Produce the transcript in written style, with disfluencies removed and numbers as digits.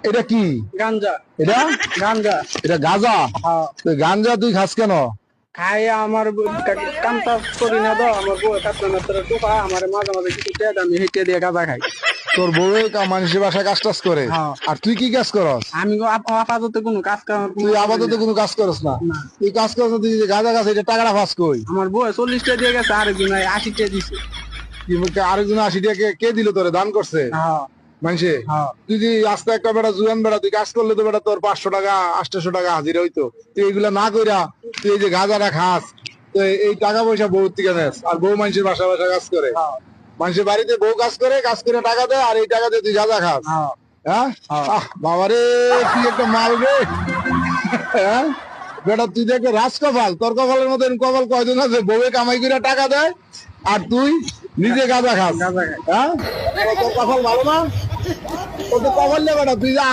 এটা কি? গাঞ্জা। এটা গাঞ্জা। এটা গাঁজা? হ্যাঁ। তুই গাঁজা তুই খাস কেন? খাই আমার কাম কাজ করি না তো, আমার বউ কাটবে না তোর টুকা, আমার মাঝে মাঝে কিছু টেদ আমি হেঁটে দিয়ে গাঁজা খাই। তোর বউ মানুষের বাসায় কাজ টাজ করে? হ্যাঁ। আর তুই কি কাজ করস? আমি আপাতত কোনো কাজ কাম তুই আপাতত কোনো কাজ করস না? না। তুই কাজ করস না, তুই যে গাঁজা খাস এটা টাকাটা ফাঁস কই? আমার বউ 40 টাকা দিয়ে গেছে, আরেকজন 80 টাকা দিছে। আরেকজন 80 টাকা কে দিল তোরে, দান করছে হ্যাঁ। মানুষে? হ্যাঁ। তুই যে আস্তে একটা বেটা জুয়ান বেটা, তুই কাজ করলে তো বেটা তোর 500 টাকা 800 টাকা হাজিরা হইতো। তুই এগুলা না কইরা তুই এই যে গাঁজাটা খাস, তো এই টাকা পয়সা বউ থেকে নেস, আর বউ মানুষের বাসা বাসা কাজ করে। মানুষের বাড়িতে বউ কাজ করে টাকা দেয়, আর এই টাকা দিয়ে তুই গাঁজা খাস। হ্যাঁ। হ্যাঁ? আহ বাবারে, তুই একটা মাল রে। হ্যাঁ বেটা, তুই তো একটা রাজকপাল। তোর কপালের মতো কপাল কয়জন আছে, বউয়ে কামাই করে টাকা দেয় আর তুই নিজে গাঁজা খাস? গাঁজা খাই। হ্যাঁ, তোর কপাল ভালো না? তোর তো কপাল নেই বেটা, তুই যা